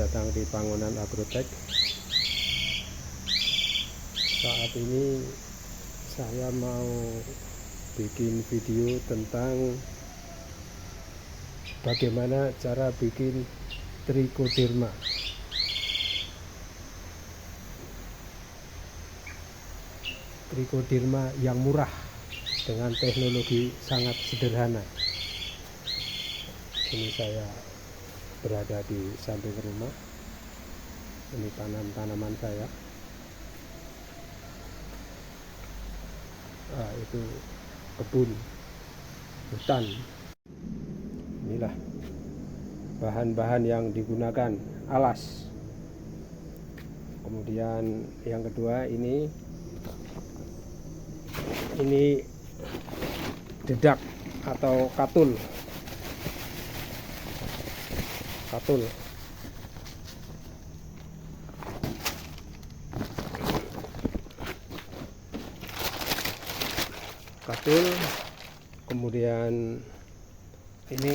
datang di Pangonan Agrotech. Saat ini saya mau bikin video tentang bagaimana cara bikin trichoderma. Trichoderma yang murah dengan teknologi sangat sederhana. Ini saya berada di samping rumah. Ini tanaman saya. Itu kebun hutan. Inilah bahan-bahan yang digunakan, alas. Kemudian yang kedua ini dedak atau katul. Kemudian ini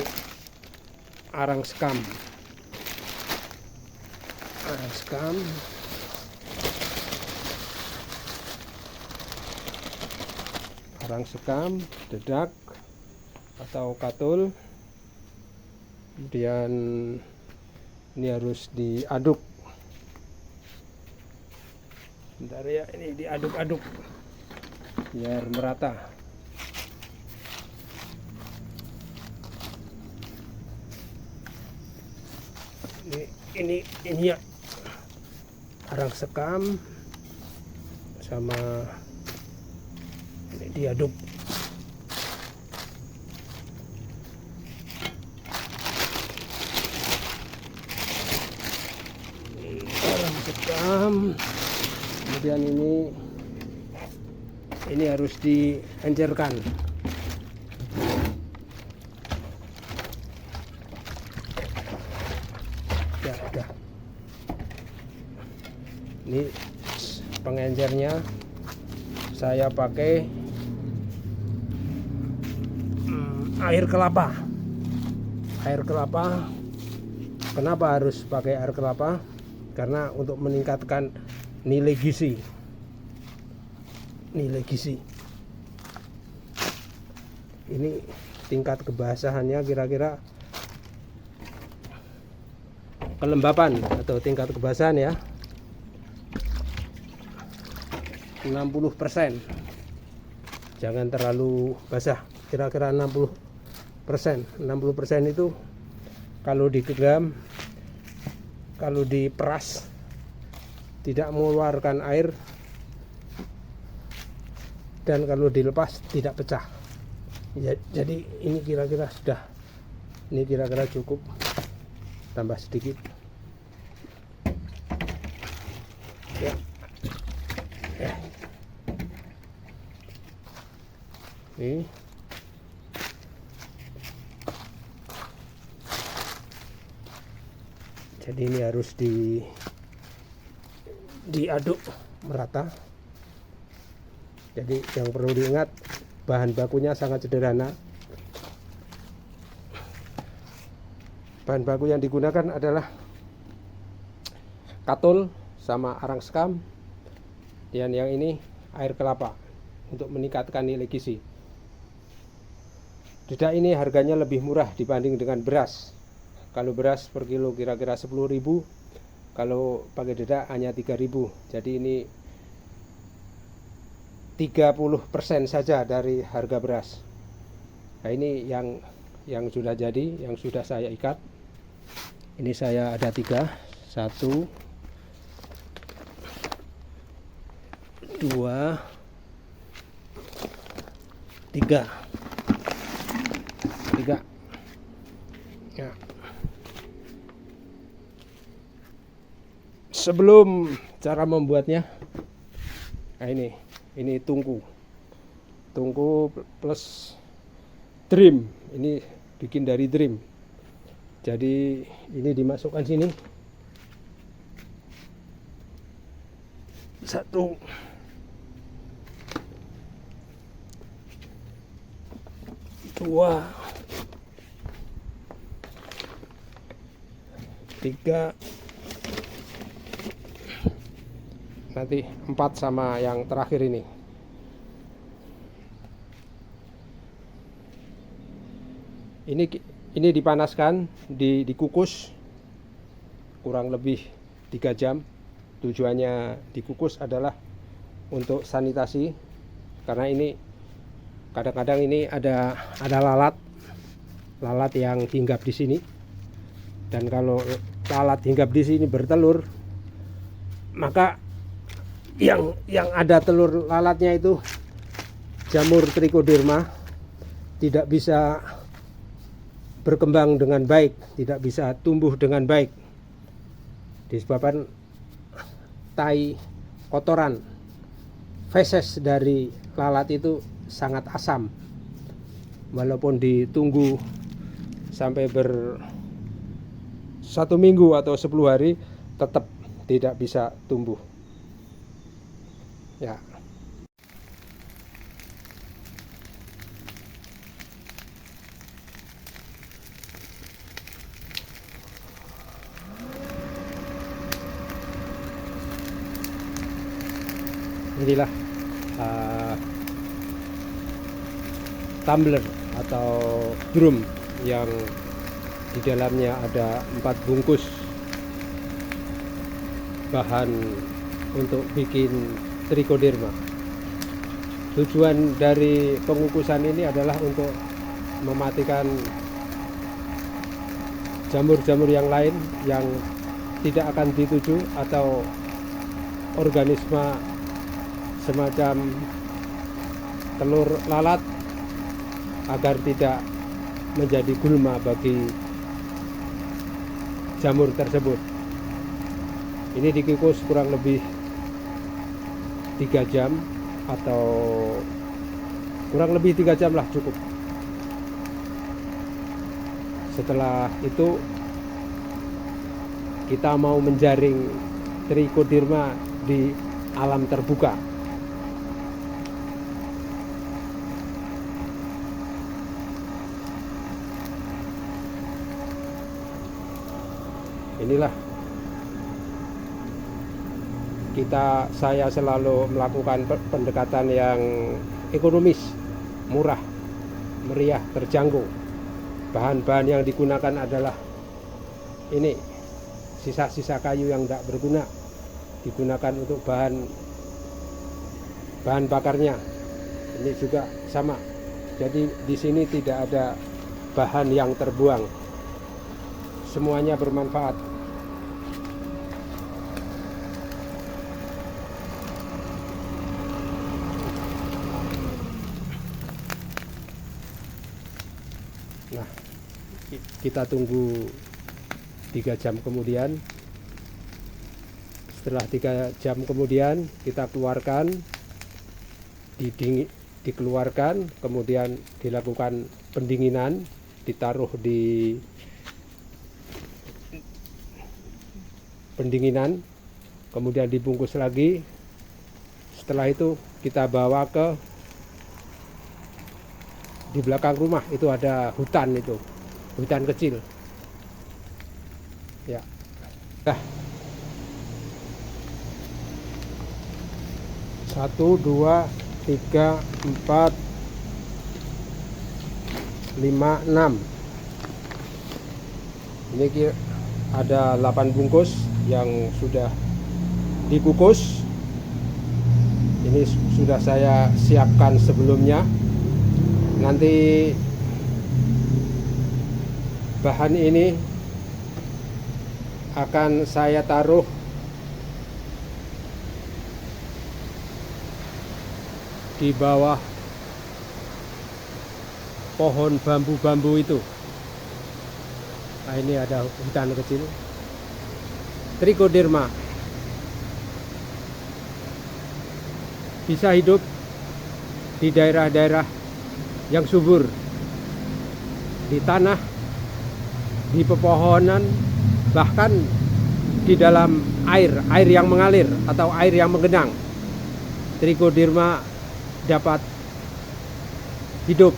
arang sekam, dedak atau katul. Kemudian ini harus diaduk. Bentar ya, ini diaduk-aduk biar merata. Ini ya, arang sekam sama ini diaduk. Arang sekam, kemudian ini harus diencerkan. Udah. Ini pengencernya saya pakai air kelapa. Kenapa harus pakai air kelapa? Karena untuk meningkatkan nilai gizi. Ini tingkat kebasahannya kira-kira kelembapan atau tingkat kebasahan ya 60%. Jangan terlalu basah, kira-kira 60%. 60% itu kalau digenggam, kalau diperas tidak mengeluarkan air, dan kalau dilepas tidak pecah. Jadi ini kira-kira sudah, ini kira-kira cukup. Tambah sedikit ya. Ini jadi ini harus diaduk merata. Jadi yang perlu diingat, bahan bakunya sangat sederhana. Bahan baku yang digunakan adalah katul sama arang sekam, dan yang ini air kelapa untuk meningkatkan nilai gizi. Dedak ini harganya lebih murah dibanding dengan beras. Kalau beras per kilo kira-kira 10.000, kalau pakai dedak hanya 3.000. Jadi ini 30% saja dari harga beras. Nah, ini yang sudah jadi, yang sudah saya ikat. Ini saya ada 3, 1, 2, 3 ya. Sebelum cara membuatnya, nah ini tungku plus dream. Ini bikin dari dream. Jadi ini dimasukkan sini. 1, 2, 3, nanti 4 sama yang terakhir ini. Ini dipanaskan, dikukus kurang lebih 3 jam. Tujuannya dikukus adalah untuk sanitasi, karena ini kadang-kadang ini ada lalat yang hinggap di sini. Dan kalau lalat hinggap di sini bertelur, maka yang ada telur lalatnya itu jamur trichoderma tidak bisa berkembang dengan baik, tidak bisa tumbuh dengan baik, disebabkan tai kotoran feses dari lalat itu sangat asam. Walaupun ditunggu sampai 1 minggu atau 10 hari, tetap tidak bisa tumbuh ya. Inilah tumbler atau drum yang di dalamnya ada 4 bungkus bahan untuk bikin trichoderma. Tujuan dari pengukusan ini adalah untuk mematikan jamur-jamur yang lain yang tidak akan dituju, atau organisme semacam telur lalat, agar tidak menjadi gulma bagi jamur tersebut. Ini dikukus kurang lebih 3 jam, atau kurang lebih 3 jam lah cukup. Setelah itu kita mau menjaring trichoderma di alam terbuka. Inilah saya selalu melakukan pendekatan yang ekonomis, murah, meriah, terjangkau. Bahan-bahan yang digunakan adalah ini, sisa-sisa kayu yang tidak berguna, digunakan untuk bahan bakarnya. Ini juga sama. Jadi di sini tidak ada bahan yang terbuang. Semuanya bermanfaat. Nah, kita tunggu 3 jam kemudian. Setelah 3 jam kemudian kita keluarkan, dikeluarkan, kemudian dilakukan pendinginan, ditaruh di pendinginan, kemudian dibungkus lagi. Setelah itu kita bawa ke di belakang rumah, itu ada hutan, itu hutan kecil ya. Nah, 1, 2, 3, 4, 5, 6. Ini ada 8 bungkus yang sudah dikukus. Ini sudah saya siapkan sebelumnya. Nanti bahan ini akan saya taruh di bawah pohon bambu-bambu itu. Nah, ini ada hutan kecil trichoderma, bisa hidup di daerah-daerah yang subur, di tanah, di pepohonan, bahkan di dalam air yang mengalir atau air yang menggenang. Trichoderma dapat hidup.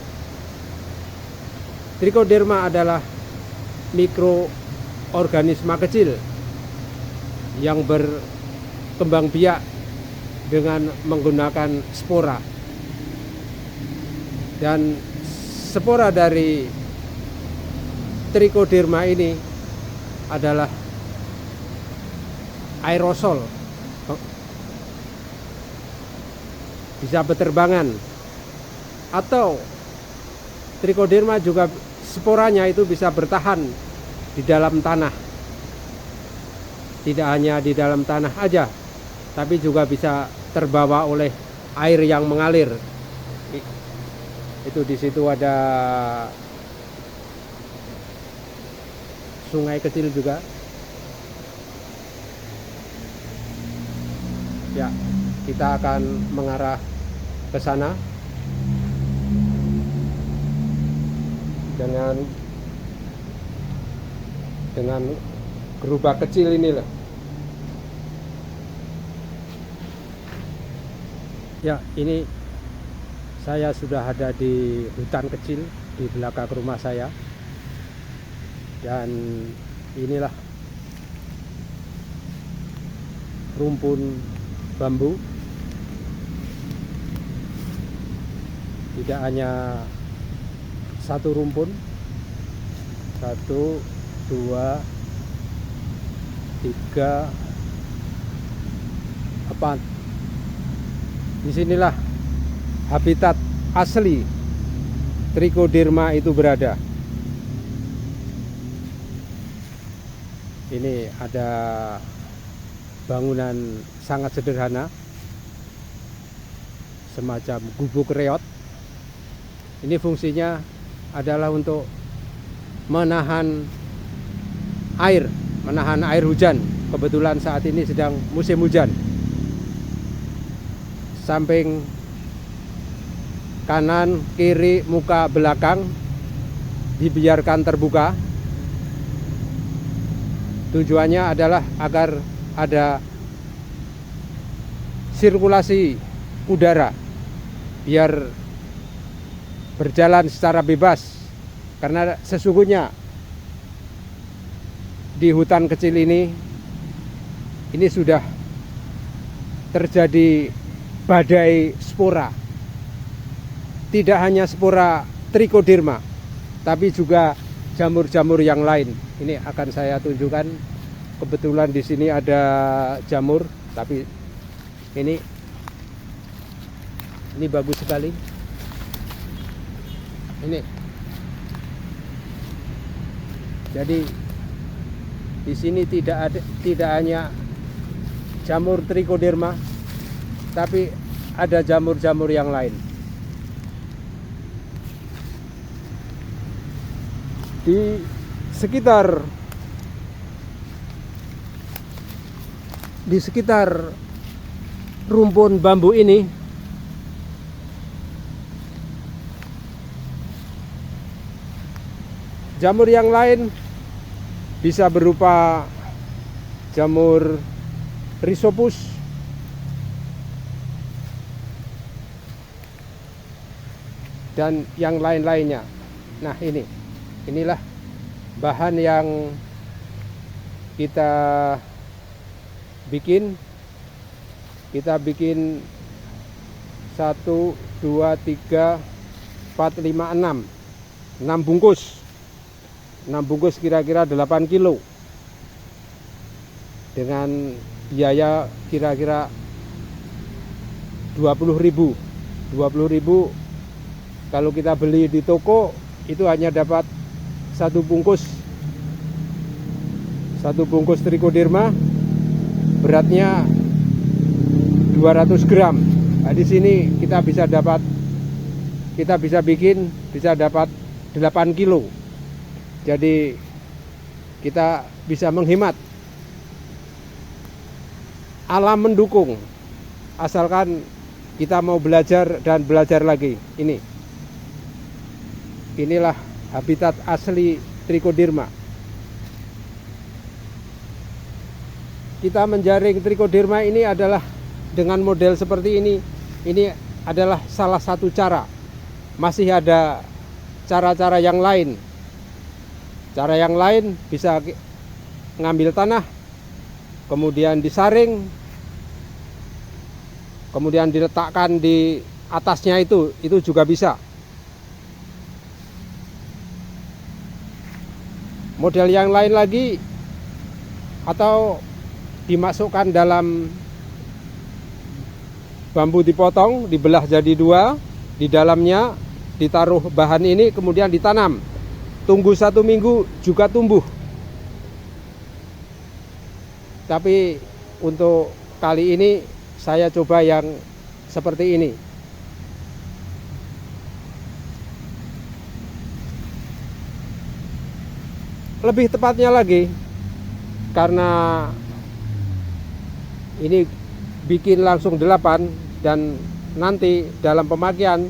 Trichoderma adalah mikroorganisme kecil yang berkembang biak dengan menggunakan spora. Dan spora dari Trichoderma ini adalah aerosol, bisa berterbangan, atau Trichoderma juga sporanya itu bisa bertahan di dalam tanah. Tidak hanya di dalam tanah aja, tapi juga bisa terbawa oleh air yang mengalir. Itu di situ ada sungai kecil juga. Ya, kita akan mengarah ke sana dengan gerobak kecil ini loh. Ya, ini saya sudah ada di hutan kecil di belakang rumah saya, dan inilah rumpun bambu. Tidak hanya satu rumpun, 1, 2, 3, 4. Disinilah habitat asli Trichoderma itu berada. Ini ada bangunan sangat sederhana, semacam gubuk reot. Ini fungsinya adalah untuk menahan air hujan. Kebetulan saat ini sedang musim hujan. Samping kanan, kiri, muka, belakang dibiarkan terbuka. Tujuannya adalah agar ada sirkulasi udara, biar berjalan secara bebas. Karena sesungguhnya di hutan kecil ini sudah terjadi badai spora. Tidak hanya spora Trichoderma, tapi juga jamur-jamur yang lain. Ini akan saya tunjukkan. Kebetulan di sini ada jamur, tapi ini bagus sekali. Ini. Jadi di sini tidak hanya jamur Trichoderma, tapi ada jamur-jamur yang lain. Di sekitar rumpun bambu ini jamur yang lain bisa berupa jamur Rhizopus, dan yang lain-lainnya. Nah, inilah bahan yang kita bikin. Kita bikin 1, 2, 3, 4, 5, 6 bungkus. 6 bungkus kira-kira 8 kilo, dengan biaya kira-kira 20.000. 20.000 kalau kita beli di toko itu hanya dapat satu bungkus Trichoderma, beratnya 200 gram. Nah, di sini kita bisa dapat, bisa dapat 8 kilo. Jadi kita bisa menghemat. Alam mendukung, asalkan kita mau belajar dan belajar lagi. Inilah habitat asli Trichoderma. Kita menjaring Trichoderma ini adalah dengan model seperti ini. Ini adalah salah satu cara. Masih ada cara-cara yang lain. Cara yang lain bisa ngambil tanah, kemudian disaring, kemudian diletakkan di atasnya itu juga bisa. Model yang lain lagi, atau dimasukkan dalam bambu, dipotong, dibelah jadi dua, di dalamnya ditaruh bahan ini, kemudian ditanam. Tunggu 1 minggu juga tumbuh. Tapi untuk kali ini saya coba yang seperti ini. Lebih tepatnya lagi, karena ini bikin langsung 8 dan nanti dalam pemakaian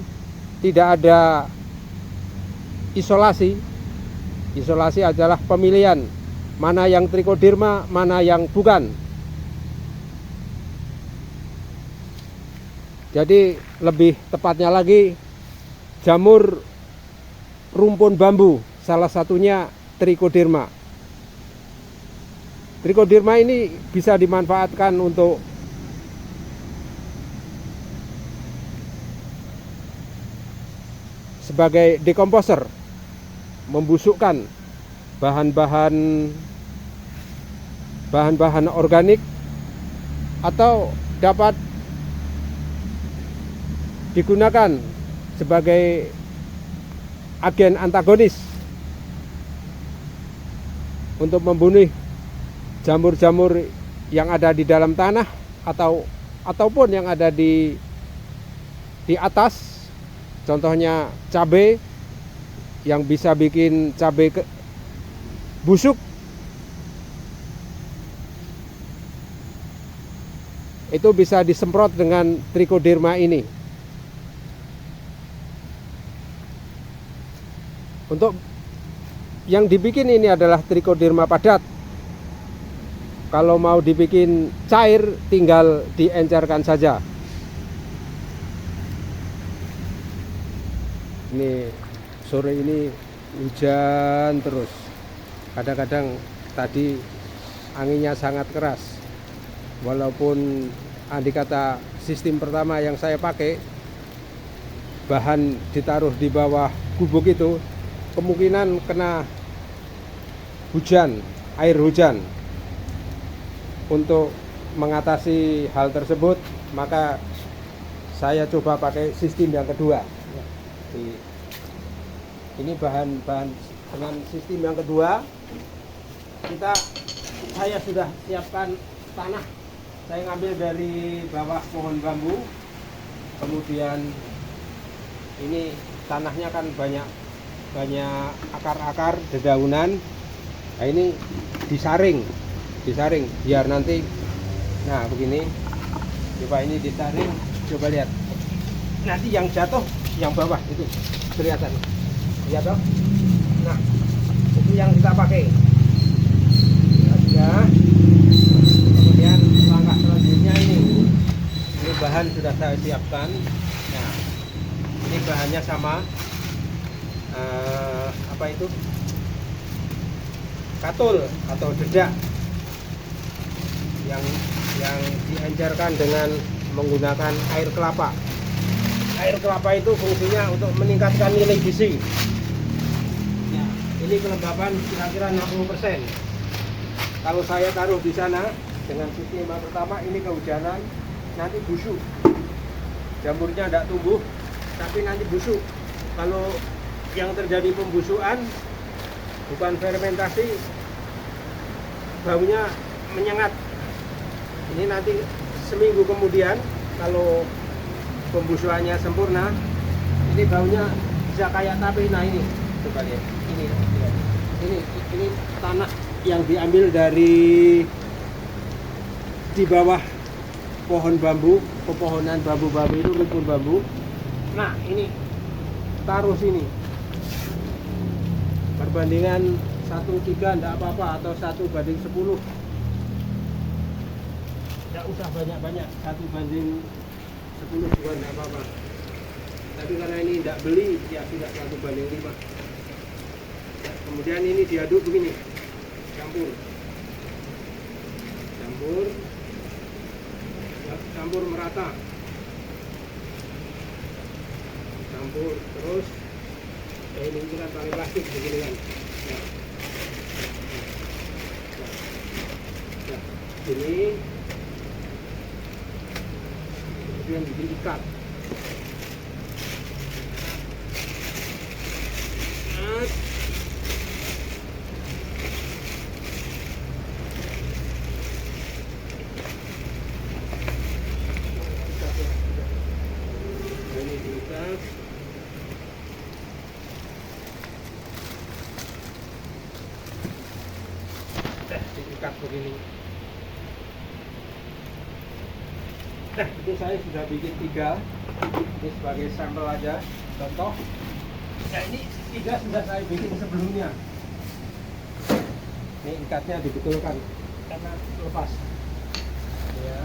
tidak ada isolasi. Isolasi adalah pemilihan mana yang trichoderma, mana yang bukan. Jadi lebih tepatnya lagi, jamur rumpun bambu, salah satunya trichoderma. Trichoderma ini bisa dimanfaatkan untuk sebagai dekomposer, membusukkan bahan-bahan organik, atau dapat digunakan sebagai agen antagonis untuk membunuh jamur-jamur yang ada di dalam tanah ataupun yang ada di atas. Contohnya cabai, yang bisa bikin cabai busuk. Itu bisa disemprot dengan trichoderma ini. Untuk yang dibikin ini adalah trichoderma padat. Kalau mau dibikin cair, tinggal diencerkan saja. Ini sore ini hujan terus. Kadang-kadang tadi anginnya sangat keras. Walaupun andai kata sistem pertama yang saya pakai, bahan ditaruh di bawah gubuk itu, kemungkinan kena hujan, air hujan. Untuk mengatasi hal tersebut, maka saya coba pakai sistem yang kedua. Ini bahan-bahan dengan sistem yang kedua. Saya sudah siapkan tanah. Saya ngambil dari bawah pohon bambu. Kemudian ini tanahnya kan banyak akar-akar, dedaunan. Nah, ini disaring biar nanti, nah begini, coba ini disaring, coba lihat, nanti yang jatuh yang bawah itu kelihatan, ya toh. Nah, itu yang kita pakai. Ya, kemudian langkah selanjutnya ini bahan sudah saya siapkan. Nah, ini bahannya sama, apa itu, katul atau dedak yang diencerkan dengan menggunakan air kelapa. Air kelapa itu fungsinya untuk meningkatkan nilai gizi. Ya, ini kelembapan kira-kira 60%. Kalau saya taruh di sana dengan sistem yang pertama, ini kehujanan, nanti busuk. Jamurnya tidak tumbuh, tapi nanti busuk. Kalau yang terjadi pembusukan bukan fermentasi, baunya menyengat. Ini nanti seminggu kemudian, kalau pembusukannya sempurna, ini baunya bisa kayak tape. Nah, ini coba lihat, ini tanah yang diambil dari di bawah pohon bambu, pepohonan bambu-bambu itu, rumpun bambu. Nah, ini taruh sini, perbandingan 1:3 enggak apa-apa, atau 1:10. Tidak usah banyak-banyak, 1:10 juga enggak apa-apa. Tapi karena ini tidak beli, ya sudah 1:5. Ya, kemudian ini diaduk begini, campur merata. campur terus ini kita pakai plastik begini kan. Nah, ini kemudian diikat. Ini diikat. Diikat begini. Nah, itu saya sudah bikin 3. Ini sebagai sampel aja, contoh. Nah, ini 3 sudah saya bikin sebelumnya. Ini ikatnya dibetulkan karena lepas. Ya,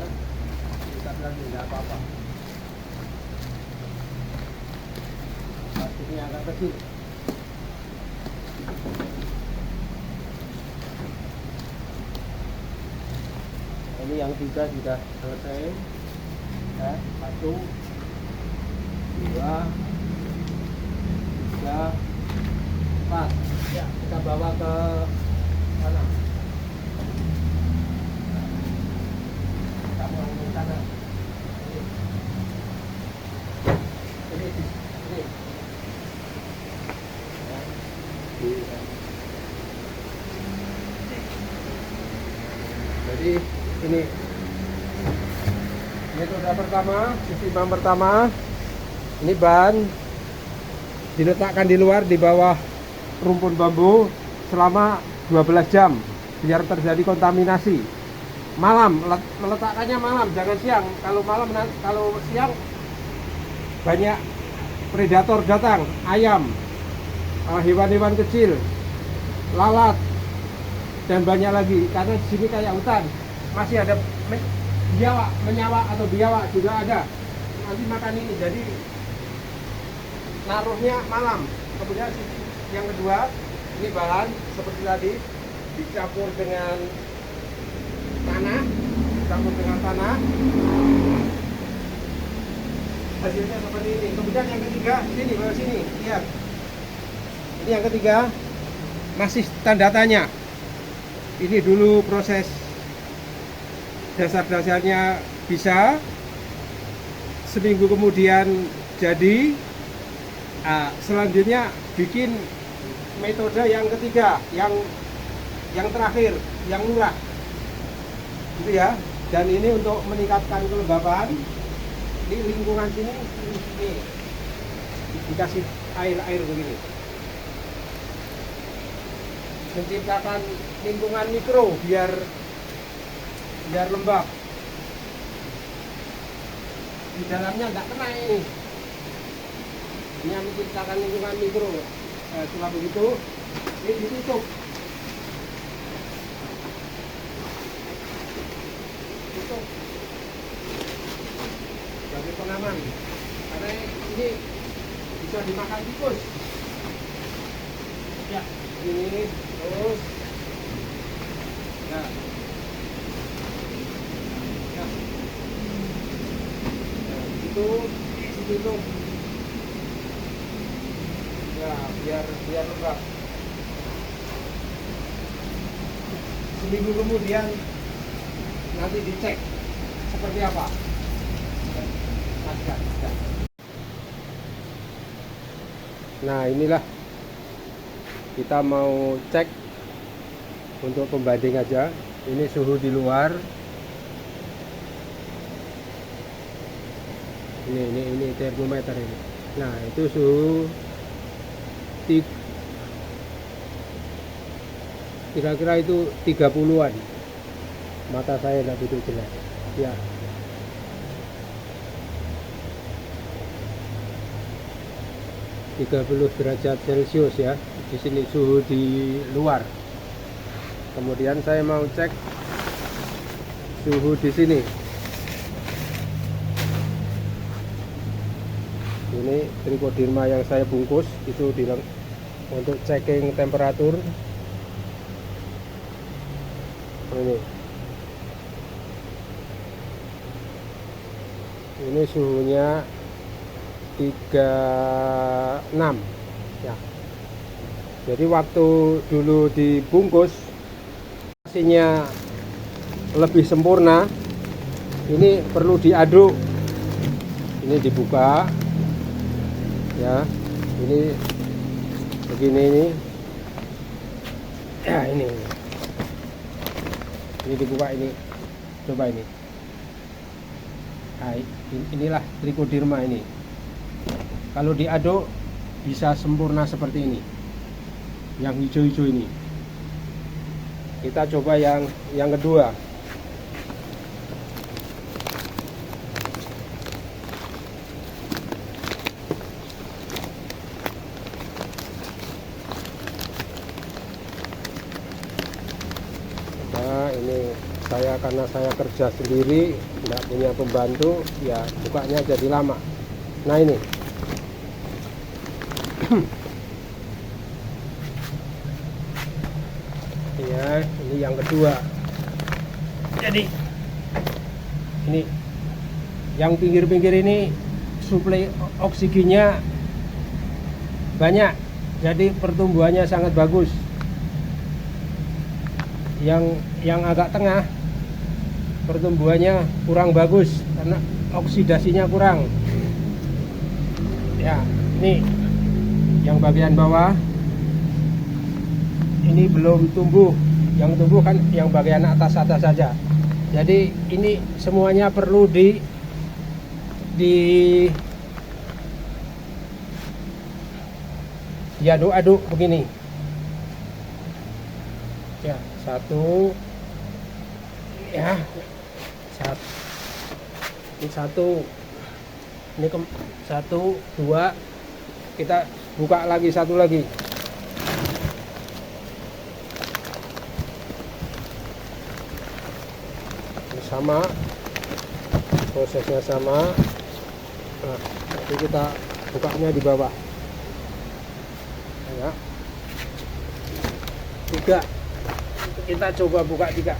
ikat lagi tidak apa-apa. Plastiknya agak kecil. Ini yang 3 sudah selesai. Ya, 1, 2, 3, 4. Ya, kita bawa ke sana. Kita buang ke sana. Ini. Ya, jadi ini metode pertama, sistem pertama. Ini ban diletakkan di luar di bawah rumpun bambu selama 12 jam biar terjadi kontaminasi. Malam, meletakkannya malam, jangan siang. Kalau malam, kalau siang banyak predator datang, ayam, hewan-hewan kecil, lalat, dan banyak lagi. Karena di sini kayak hutan, masih ada biawak, menyawa atau biawak juga ada. Nanti makan ini, jadi naruhnya malam. Kemudian yang kedua, ini bahan seperti tadi dicampur dengan tanah, hasilnya seperti ini. Kemudian yang ketiga, sini bawah sini, lihat. Ini yang ketiga masih tanda tanya. Ini dulu proses dasar-dasarnya bisa, seminggu kemudian jadi. Selanjutnya bikin metode yang ketiga, yang terakhir, yang murah, gitu ya. Dan ini untuk meningkatkan kelembaban di lingkungan sini, dikasih air begini, menciptakan lingkungan mikro biar lembab. Di dalamnya nggak kena ini. Ini yang menciptakan lingkungan mikro. Setelah begitu, ini ditutup. Tutup sebagai pengaman. Karena ini bisa dimakan tikus. Ya, ini terus. Nah, itu ditutup. Ya, biar lembab. Seminggu kemudian nanti dicek seperti apa. Nah, inilah kita mau cek untuk pembanding aja. Ini suhu di luar. Ini termometer ini. Nah, itu suhu kira-kira itu 30-an. Mata saya tidak begitu jelas. Ya. -30 derajat Celcius ya. Di sini suhu di luar. Kemudian saya mau cek suhu di sini. Ini trichoderma yang saya bungkus itu untuk checking temperatur. Ini suhunya 36 ya. Jadi waktu dulu dibungkus hasilnya lebih sempurna, ini perlu diaduk. Ini dibuka ya, ini begini ini ya, ini dibuka, ini coba ini. Nah, inilah trichoderma ini. Kalau diaduk bisa sempurna seperti ini, yang hijau-hijau ini. Kita coba yang kedua. Nah, ini karena saya kerja sendiri, tidak punya pembantu, ya bukanya jadi lama. Nah, ini ya, ini yang kedua. Jadi ini yang pinggir-pinggir ini suplai oksigennya banyak, jadi pertumbuhannya sangat bagus. Yang agak tengah pertumbuhannya kurang bagus karena oksidasinya kurang ya. Ini yang bagian bawah ini belum tumbuh, yang tumbuh kan yang bagian atas saja. Jadi ini semuanya perlu diaduk-aduk begini ya. Satu ya, ini satu, ini satu, dua, kita buka lagi satu lagi. Ini sama, prosesnya sama. Nah, nanti kita bukanya di bawah ya. Tiga, kita coba buka tiga.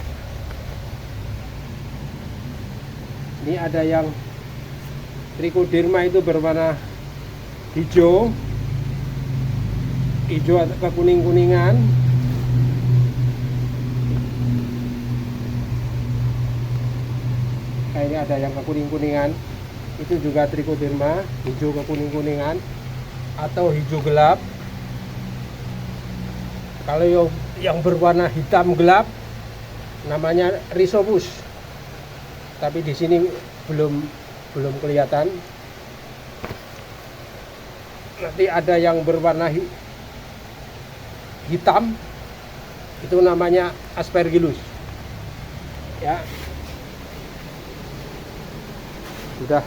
Ini ada yang trichoderma itu berwarna hijau atau kekuning-kuningan. Nah, ini ada yang kekuning-kuningan, itu juga trichoderma, hijau kekuning-kuningan atau hijau gelap. Kalau yang berwarna hitam gelap namanya rhizopus, tapi di sini belum kelihatan. Nanti ada yang berwarna hitam, itu namanya aspergillus ya. Sudah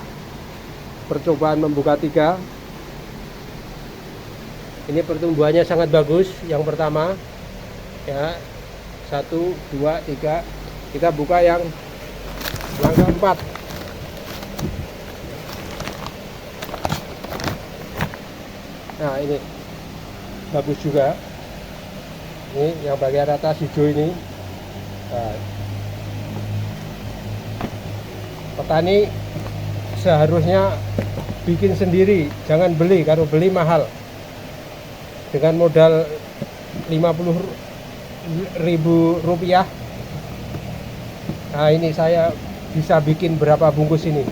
percobaan membuka tiga. Ini pertumbuhannya sangat bagus. Yang pertama ya, 1, 2, 3. Kita buka yang keempat. Nah, ini bagus juga. Ini yang bagian atas hijau ini. Nah, petani seharusnya bikin sendiri, jangan beli. Kalau beli mahal, dengan modal 50.000 rupiah. Nah, ini saya bisa bikin berapa bungkus ini?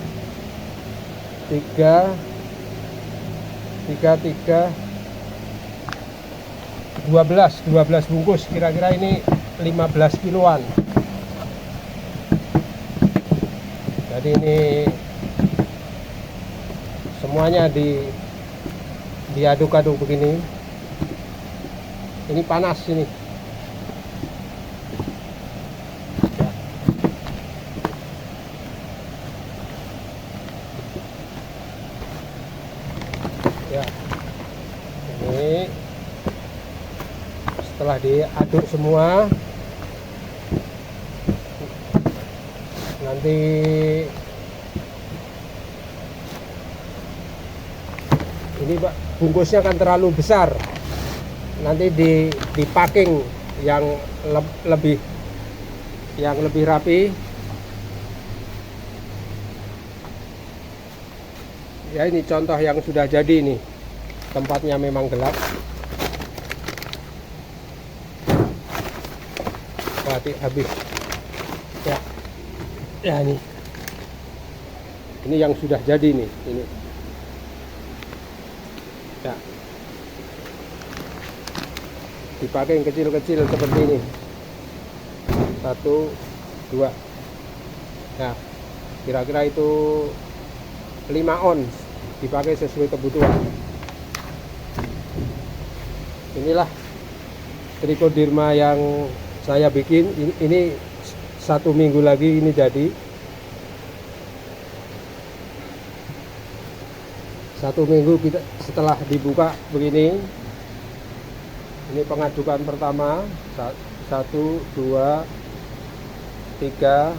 3, 12 bungkus, kira-kira ini 15 kiloan. Jadi ini semuanya diaduk-aduk begini. Ini panas ini. Ya. Ini setelah diaduk semua, nanti ini Pak, bungkusnya kan terlalu besar. Nanti di packing yang lebih rapi. Ya ini contoh yang sudah jadi nih. Tempatnya memang gelap. Mati habis. Ya. Ya ini. Ini yang sudah jadi nih, ini. Ya. Dipakai yang kecil-kecil seperti ini. 1, 2. Nah, kira-kira itu 5 ons, dipakai sesuai kebutuhan. Inilah trichoderma yang saya bikin. Ini 1 minggu lagi ini jadi. 1 minggu kita setelah dibuka begini. Ini pengadukan pertama. 1, 2, 3,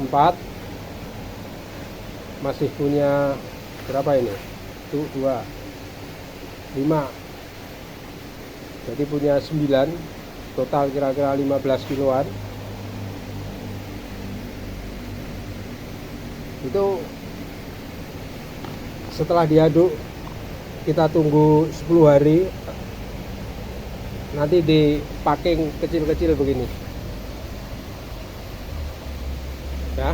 4. Masih punya berapa ini? 1, 2, 5. Jadi punya 9. Total kira-kira 15 kiloan. Itu setelah diaduk kita tunggu 10 hari, nanti di packing kecil-kecil begini ya.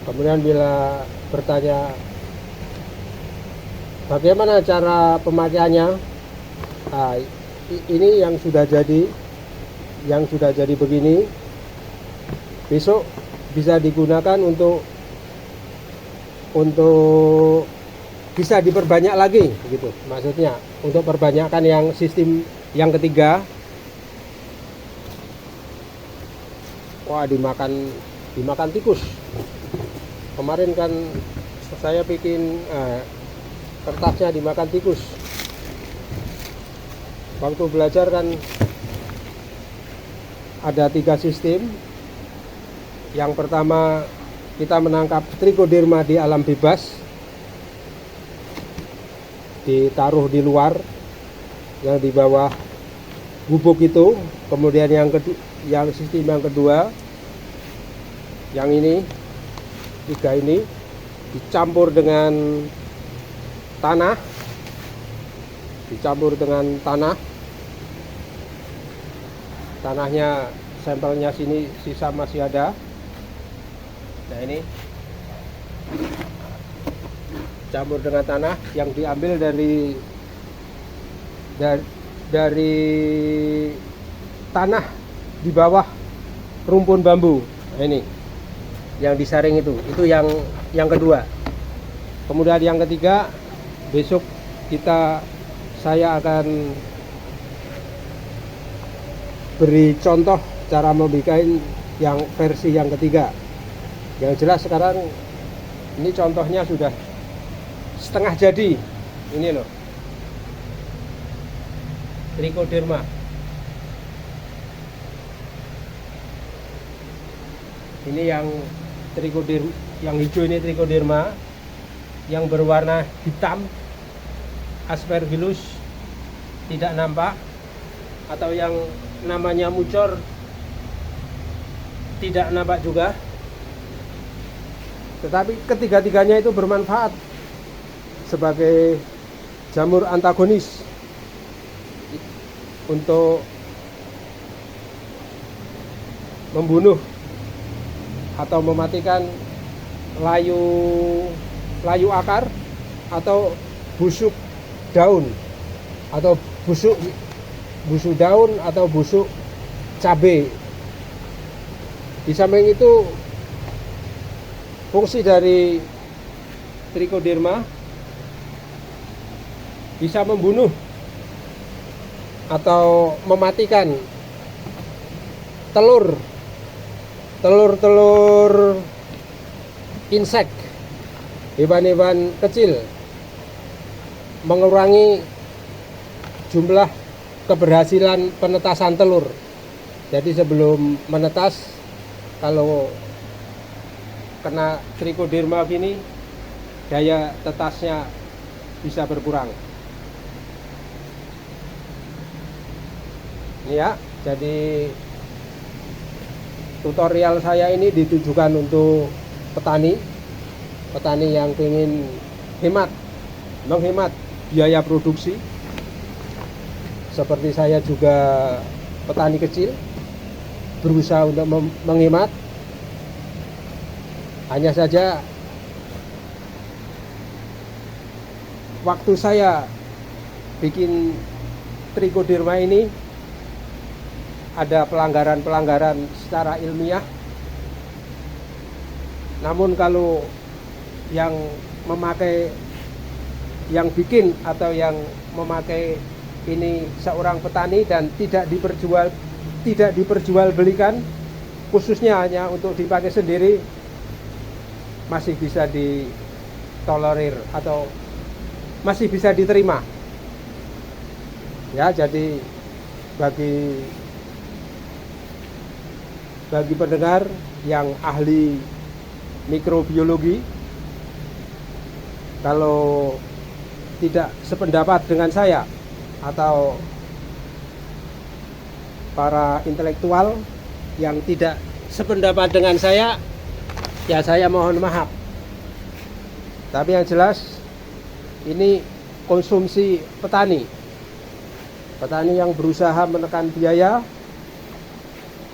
Kemudian bila bertanya bagaimana cara pemakaiannya, nah, ini yang sudah jadi begini, besok bisa digunakan untuk bisa diperbanyak lagi gitu, maksudnya untuk perbanyakkan yang sistem yang ketiga. Wah, dimakan tikus. Kemarin kan saya bikin kertasnya dimakan tikus. Waktu belajar kan ada 3 sistem. Yang pertama, kita menangkap trichoderma di alam bebas, ditaruh di luar, yang di bawah gubuk itu. Kemudian yang sistem yang kedua, yang ini 3 ini dicampur dengan tanah, tanahnya sampelnya sini sisa masih ada. Nah, ini campur dengan tanah yang diambil dari tanah di bawah rumpun bambu. Nah, ini yang disaring itu yang kedua. Kemudian yang ketiga, besok saya akan beri contoh cara membuat yang versi yang ketiga. Yang jelas sekarang ini contohnya sudah setengah jadi. Ini loh, trichoderma. Ini yang hijau ini trichoderma, yang berwarna hitam aspergillus tidak nampak, atau yang namanya mucor tidak nampak juga. Tetapi ketiga-tiganya itu bermanfaat sebagai jamur antagonis untuk membunuh atau mematikan layu akar atau busuk daun, atau busuk daun atau busuk cabai. Di samping itu, fungsi dari trichoderma bisa membunuh atau mematikan telur insek, hewan-hewan kecil, mengurangi jumlah keberhasilan penetasan telur. Jadi sebelum menetas, kalau kena trichoderma gini, daya tetasnya bisa berkurang. Ya, jadi tutorial saya ini ditujukan untuk petani petani yang ingin menghemat biaya produksi, seperti saya juga petani kecil berusaha untuk menghemat. Hanya saja waktu saya bikin trichoderma ini ada pelanggaran-pelanggaran secara ilmiah. Namun kalau yang bikin atau yang memakai ini seorang petani dan tidak diperjualbelikan, khususnya hanya untuk dipakai sendiri, masih bisa ditolerir atau masih bisa diterima. Ya, jadi bagi pendengar yang ahli mikrobiologi, kalau tidak sependapat dengan saya atau para intelektual yang tidak sependapat dengan saya, ya saya mohon maaf. Tapi yang jelas ini konsumsi petani yang berusaha menekan biaya,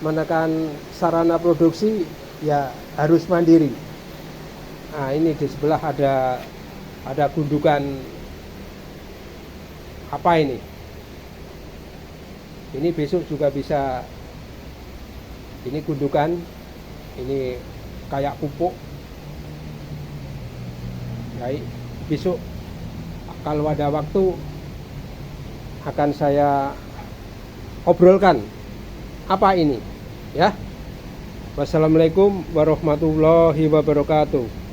menekan sarana produksi, ya harus mandiri. Nah, ini di sebelah ada gundukan apa ini? Ini besok juga bisa, ini gundukan, ini kayak pupuk. Baik, besok kalau ada waktu akan saya obrolkan apa ini, ya. Wassalamualaikum warahmatullahi wabarakatuh.